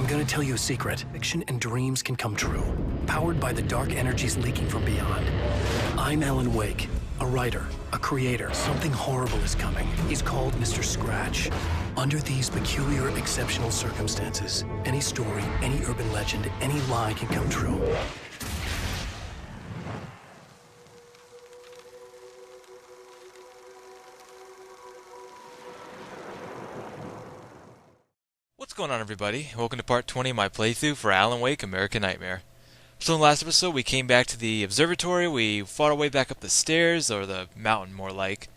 gonna tell you a secret. Fiction and dreams can come true, powered by the dark energies leaking from beyond. I'm Alan Wake, a writer, a creator. Something horrible is coming. He's called Mr. Scratch. Under these peculiar, exceptional circumstances, any story, any urban legend, any lie can come true. What's going on, everybody? Welcome to part 20 of my playthrough for Alan Wake American Nightmare. So in the last episode we came back to the observatory, we fought our way back up the stairs, or the mountain more like.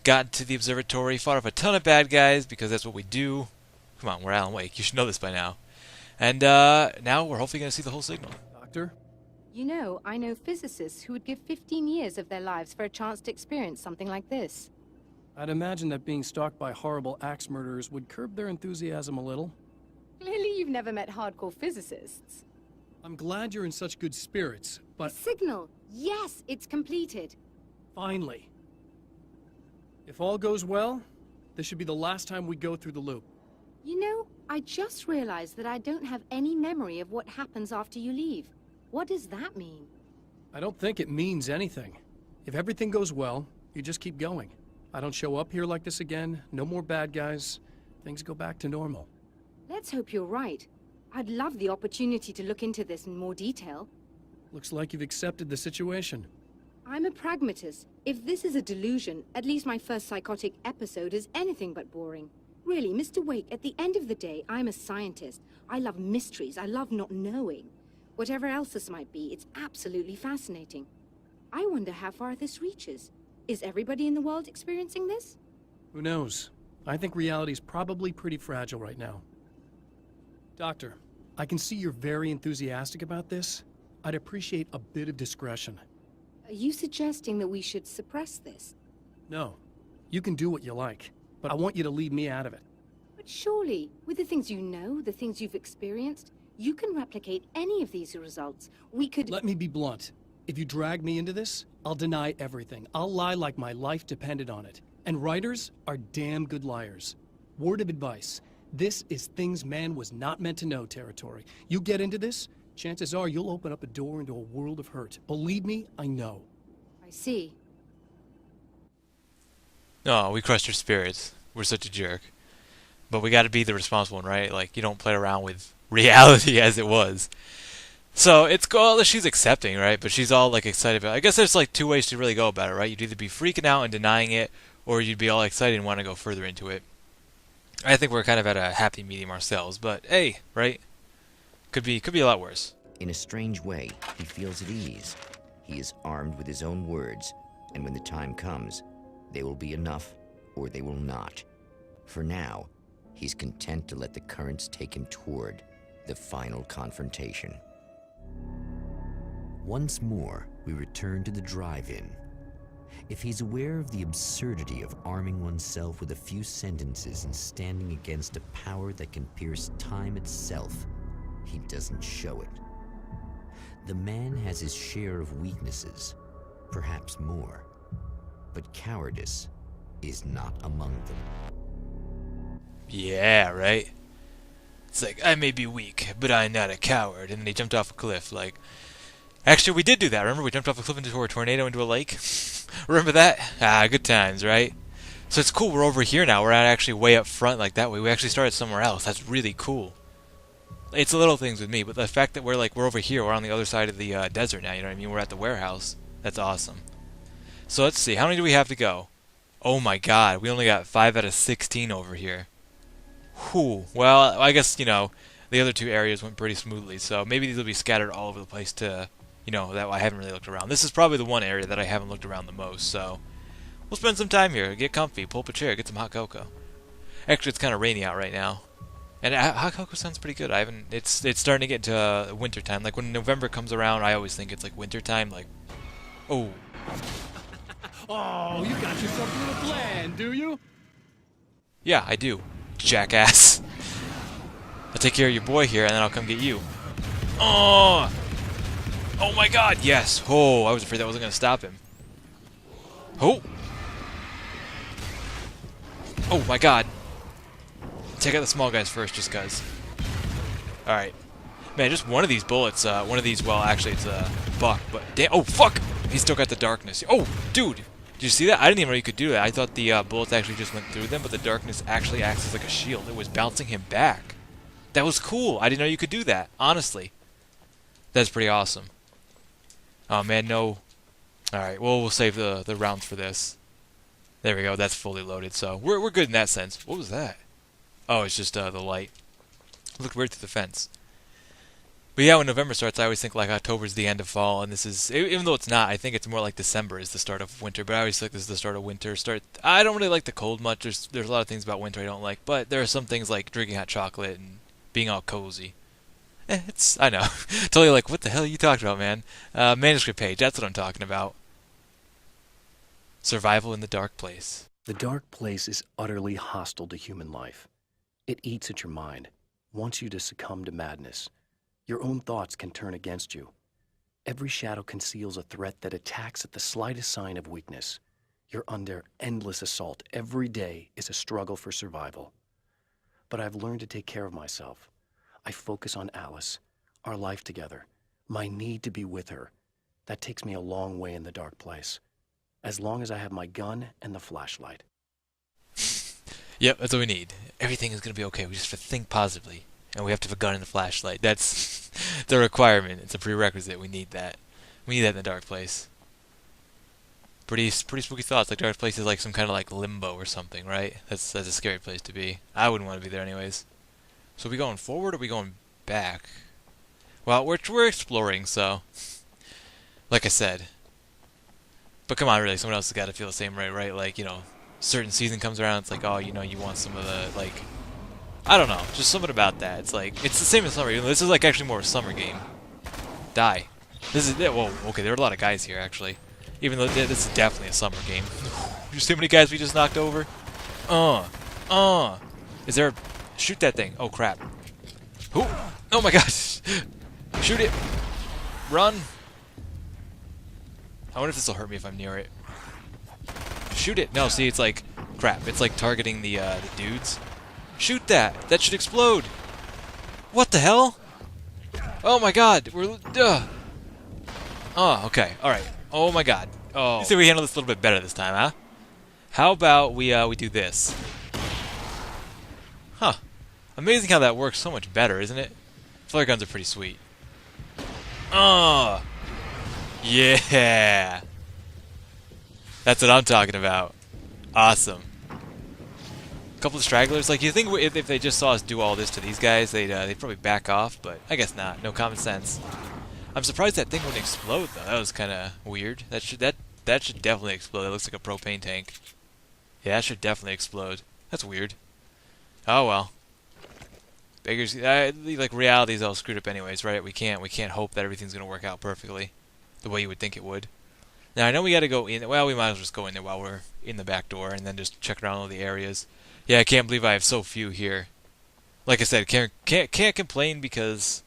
Got to the observatory, fought off a ton of bad guys, because that's what we do. Come on, we're Alan Wake, you should know this by now. And now we're hopefully going to see the whole signal. Doctor? You know, I know physicists who would give 15 years of their lives for a chance to experience something like this. I'd imagine that being stalked by horrible axe murderers would curb their enthusiasm a little. Clearly you've never met hardcore physicists. I'm glad you're in such good spirits, but... The signal! Yes, it's completed. Finally. If all goes well, this should be the last time we go through the loop. You know, I just realized that I don't have any memory of what happens after you leave. What does that mean? I don't think it means anything. If everything goes well, you just keep going. I don't show up here like this again, no more bad guys. Things go back to normal. Let's hope you're right. I'd love the opportunity to look into this in more detail. Looks like you've accepted the situation. I'm a pragmatist. If this is a delusion, at least my first psychotic episode is anything but boring. Really, Mr. Wake, at the end of the day, I'm a scientist. I love mysteries. I love not knowing. Whatever else this might be, it's absolutely fascinating. I wonder how far this reaches. Is everybody in the world experiencing this? Who knows? I think reality's probably pretty fragile right now. Doctor, I can see you're very enthusiastic about this. I'd appreciate a bit of discretion. Are you suggesting that we should suppress this? No. You can do what you like, but I want you to leave me out of it. But surely, with the things you know, the things you've experienced, you can replicate any of these results. We could... Let me be blunt. If you drag me into this, I'll deny everything. I'll lie like my life depended on it. And writers are damn good liars. Word of advice. This is things man was not meant to know territory. You get into this, chances are you'll open up a door into a world of hurt. Believe me, I know. I see. Oh, we crushed her spirits. We're such a jerk. But we gotta be the responsible one, right? Like, you don't play around with reality as it was. So, it's cool. She's accepting, right? But she's all, like, excited about it. I guess there's, like, two ways to really go about it, right? You'd either be freaking out and denying it, or you'd be all excited and want to go further into it. I think we're kind of at a happy medium ourselves, but hey, right? Could be a lot worse. In a strange way, he feels at ease. He is armed with his own words, and when the time comes, they will be enough, or they will not. For now, he's content to let the currents take him toward the final confrontation. Once more, we return to the drive-in. If he's aware of the absurdity of arming oneself with a few sentences and standing against a power that can pierce time itself, he doesn't show it. The man has his share of weaknesses, perhaps more, but cowardice is not among them. Yeah, right? It's like, I may be weak, but I'm not a coward. And then he jumped off a cliff, like... Actually, we did do that. Remember, we jumped off a cliff into a tornado into a lake? Remember that? Ah, good times, right? So it's cool, we're over here now. We're not actually way up front like that way. We actually started somewhere else. That's really cool. It's the little things with me, but the fact that we're over here, we're on the other side of the desert now, you know what I mean? We're at the warehouse. That's awesome. So let's see, how many do we have to go? Oh my god, we only got 5 out of 16 over here. Whew. Well, I guess, you know, the other two areas went pretty smoothly, so maybe these will be scattered all over the place to... You know, that I haven't really looked around. This is probably the one area that I haven't looked around the most, so we'll spend some time here. Get comfy, pull up a chair, get some hot cocoa. Actually, it's kind of rainy out right now, and hot cocoa sounds pretty good. It's starting to get into winter time. Like when November comes around, I always think it's like winter time. Like, oh, Oh, you got yourself a little plan, do you? yeah, I do, jackass. I'll take care of your boy here, and then I'll come get you. Oh. Oh my god, yes! Oh, I was afraid that wasn't going to stop him. Oh! Oh my god! Take out the small guys first, just cuz. Alright. Man, just one of these bullets, one of these, well, actually it's a buck, but damn, oh, fuck! He's still got the darkness. Oh, dude! Did you see that? I didn't even know you could do that. I thought the bullets actually just went through them, but the darkness actually acts as like a shield. It was bouncing him back. That was cool. I didn't know you could do that, honestly. That's pretty awesome. Oh, man, no. Alright, well, we'll save the rounds for this. There we go, that's fully loaded, so we're good in that sense. What was that? Oh, it's just the light. It looked weird through the fence. But yeah, when November starts, I always think like October's the end of fall, and this is, even though it's not, I think it's more like December is the start of winter, but I always think this is the start of winter. I don't really like the cold much. There's a lot of things about winter I don't like, but there are some things like drinking hot chocolate and being all cozy. I know. Totally like, what the hell are you talking about, man? Manuscript page, that's what I'm talking about. Survival in the dark place. The dark place is utterly hostile to human life. It eats at your mind, wants you to succumb to madness. Your own thoughts can turn against you. Every shadow conceals a threat that attacks at the slightest sign of weakness. You're under endless assault. Every day is a struggle for survival. But I've learned to take care of myself. I focus on Alice, our life together, my need to be with her. That takes me a long way in the dark place. As long as I have my gun and the flashlight. Yep, that's what we need. Everything is going to be okay. We just have to think positively. And we have to have a gun and a flashlight. That's the requirement. It's a prerequisite. We need that. We need that in the dark place. Pretty spooky thoughts. Like dark place is like some kind of like limbo or something, right? That's a scary place to be. I wouldn't want to be there anyways. So are we going forward or are we going back? Well, we're exploring, so like I said. But come on, really, someone else has got to feel the same way, right? Like, you know, certain season comes around, it's like, oh, you know, you want some of the, like, I don't know, just something about that. It's like, it's the same as summer. This is like actually more of a summer game. Die. This is, whoa, okay, there are a lot of guys here, actually. Even though this is definitely a summer game. You see how many guys we just knocked over? Is there, shoot that thing. Oh, crap. Who? Oh my gosh. Shoot it. Run. I wonder if this will hurt me if I'm near it. Shoot it. No, see, it's like, crap. It's like targeting the dudes. Shoot that. That should explode. What the hell? Oh my god. We're, oh, okay. Alright. Oh my god. Oh. You see, we handled this a little bit better this time, huh? How about we do this? Huh. Amazing how that works so much better, isn't it? Flare guns are pretty sweet. Yeah! That's what I'm talking about. Awesome. A couple of stragglers. Like, you think if they just saw us do all this to these guys, they'd probably back off, but I guess not. No common sense. I'm surprised that thing wouldn't explode, though. That was kind of weird. That should definitely explode. It looks like a propane tank. Yeah, that should definitely explode. That's weird. Oh well. Beggars, like reality's all screwed up anyways, right? We can't hope that everything's gonna work out perfectly, the way you would think it would. Now I know we got to go in. Well, we might as well just go in there while we're in the back door, and then just check around all the areas. Yeah, I can't believe I have so few here. Like I said, can't complain because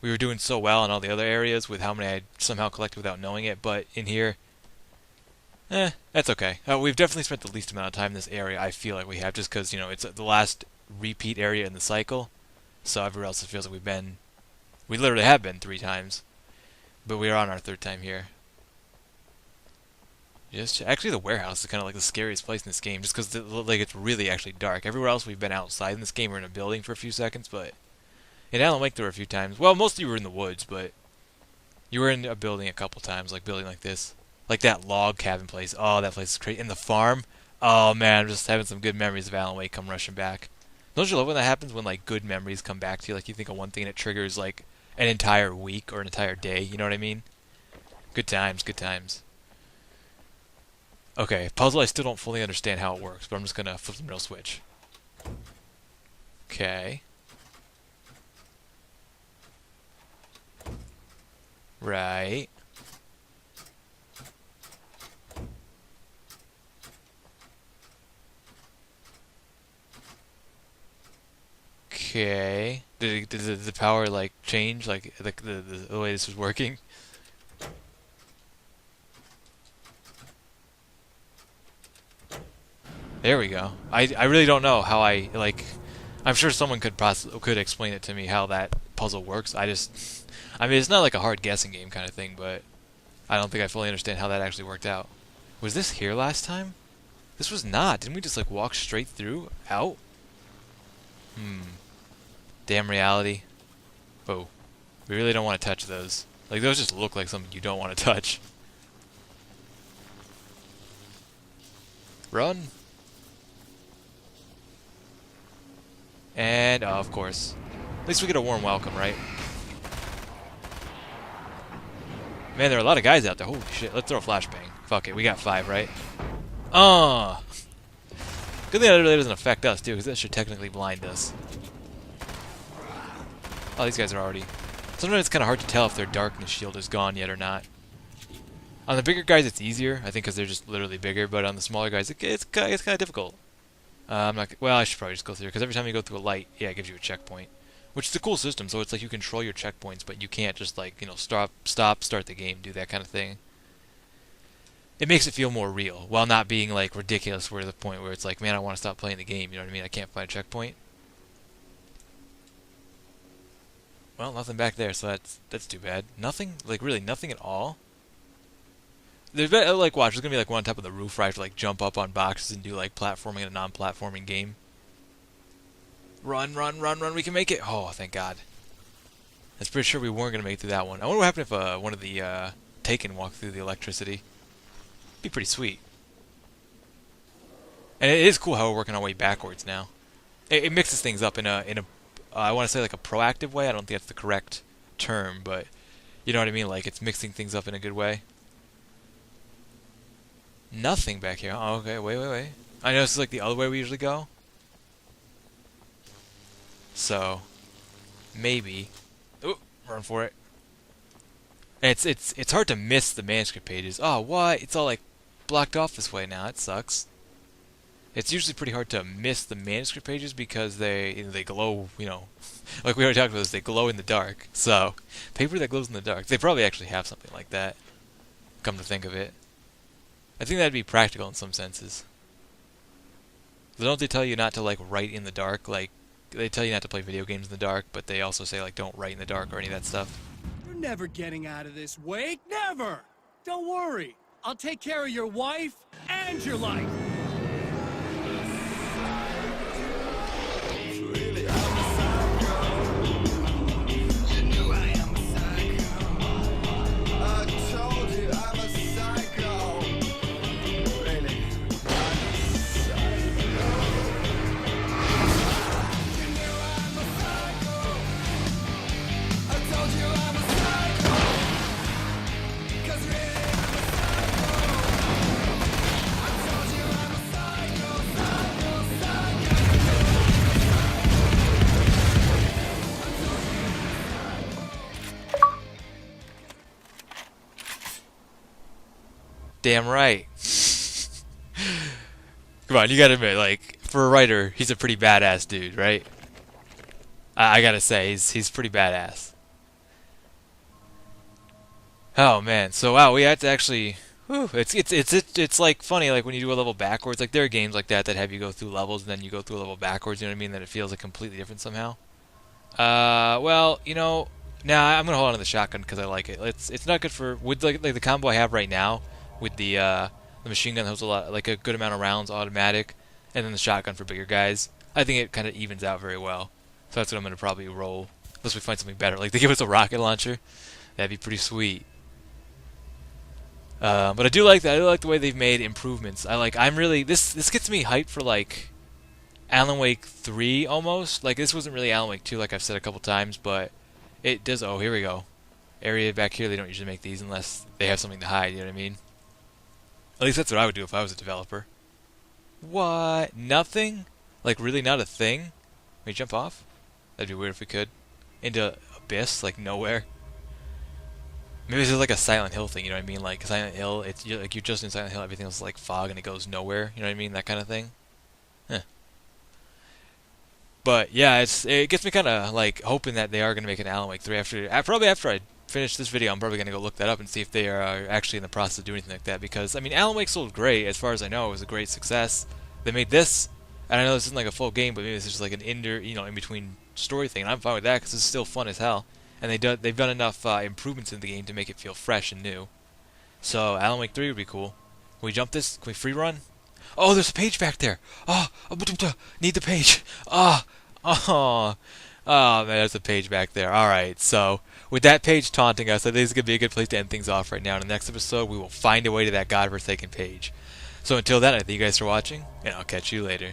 we were doing so well in all the other areas with how many I somehow collected without knowing it. But in here, that's okay. We've definitely spent the least amount of time in this area. I feel like we have, just because, you know, it's the last repeat area in the cycle. So everywhere else it feels like we literally have been 3 times, but we are on our 3rd time here. Actually, the warehouse is kind of like the scariest place in this game, just because like it's really actually dark. Everywhere else we've been outside. In this game we're in a building for a few seconds, but in Alan Wake there were a few times. Well, most of you were in the woods, but you were in a building a couple times, like building like this, like that log cabin place. Oh, that place is crazy. In the farm. Oh man, I'm just having some good memories of Alan Wake come rushing back. Don't you love when that happens, when like good memories come back to you? Like you think of one thing and it triggers like an entire week or an entire day. You know what I mean? Good times, good times. Okay, puzzle, I still don't fully understand how it works, but I'm just gonna flip the middle switch. Okay. Right. Okay. Did the power like change, like the way this was working? There we go. I really don't know how I'm sure someone could explain it to me how that puzzle works. I mean, it's not like a hard guessing game kind of thing, but I don't think I fully understand how that actually worked out. Was this here last time? This was not. Didn't we just like walk straight through? Out? Damn reality. Oh. We really don't want to touch those. Like, those just look like something you don't want to touch. Run. And, of course. At least we get a warm welcome, right? Man, there are a lot of guys out there. Holy shit. Let's throw a flashbang. Fuck it. We got 5, right? Good thing that really doesn't affect us, too, because that should technically blind us. Oh, these guys are already... Sometimes it's kind of hard to tell if their darkness shield is gone yet or not. On the bigger guys, it's easier, I think, because they're just literally bigger. But on the smaller guys, it's kind of difficult. I'm not. Well, I should probably just go through, because every time you go through a light, yeah, it gives you a checkpoint, which is a cool system. So it's like you control your checkpoints, but you can't just like stop, start the game, do that kind of thing. It makes it feel more real, while not being like ridiculous. We're to the point where it's like, man, I want to stop playing the game. You know what I mean? I can't find a checkpoint. Well, nothing back there, so that's too bad. Nothing, like really nothing at all. There's like watch. There's gonna be like one on top of the roof, right? To like jump up on boxes and do like platforming in a non-platforming game. Run, run, run, run! We can make it! Oh, thank God. I was pretty sure we weren't gonna make it through that one. I wonder what happened if one of the Taken walked through the electricity. Be pretty sweet. And it is cool how we're working our way backwards now. It mixes things up in a I want to say like a proactive way. I don't think that's the correct term, but you know what I mean. Like it's mixing things up in a good way. Nothing back here. Oh, okay, wait. I know this is like the other way we usually go. So maybe. Ooh, run for it. And it's hard to miss the manuscript pages. Oh, what? It's all like blocked off this way now. It sucks. It's usually pretty hard to miss the manuscript pages because they glow, like we already talked about this, they glow in the dark. So, paper that glows in the dark. They probably actually have something like that, come to think of it. I think that'd be practical in some senses. But don't they tell you not to like write in the dark? Like, they tell you not to play video games in the dark, but they also say like don't write in the dark or any of that stuff. You're never getting out of this, Wake. Never! Don't worry. I'll take care of your wife and your life. Damn right. Come on, you gotta admit, like, for a writer, he's a pretty badass dude, right? I gotta say, he's pretty badass. Oh man, so wow, we had to actually. Whew, it's like funny, like when you do a level backwards. Like there are games like that have you go through levels and then you go through a level backwards. You know what I mean? That it feels like completely different somehow. Well, nah, I'm gonna hold on to the shotgun because I like it. It's not good for with like the combo I have right now. With the machine gun that has a good amount of rounds, automatic, and then the shotgun for bigger guys. I think it kind of evens out very well. So that's what I'm going to probably roll, unless we find something better. Like they give us a rocket launcher, that'd be pretty sweet. But I do like that. I like the way they've made improvements. I'm really this gets me hyped for like Alan Wake 3 almost. Like this wasn't really Alan Wake 2, like I've said a couple times, but it does. Oh, here we go. Area back here. They don't usually make these unless they have something to hide. You know what I mean? At least that's what I would do if I was a developer. What? Nothing? Like, really not a thing? Can we jump off? That'd be weird if we could. Into abyss, like nowhere. Maybe this is like a Silent Hill thing, you know what I mean? Like, Silent Hill, you're just in Silent Hill, everything else is like fog and it goes nowhere, you know what I mean? That kind of thing. Huh. But, yeah, it gets me kind of, like, hoping that they are going to make an Alan Wake 3 probably after I finish this video. I'm probably going to go look that up and see if they are actually in the process of doing anything like that, because I mean Alan Wake sold great. As far as I know, it was a great success. They made this, and I know this isn't like a full game, but maybe this is just like an in between story thing, and I'm fine with that because it's still fun as hell. And they've done enough improvements in the game to make it feel fresh and new. So Alan Wake 3 would be cool. Can we jump this? Can we free run? Oh, there's a page back there. Oh, need the page. Oh, oh, man, there's a page back there. All right, so with that page taunting us, I think this is gonna be a good place to end things off right now. In the next episode, we will find a way to that godforsaken page. So until then, I thank you guys for watching, and I'll catch you later.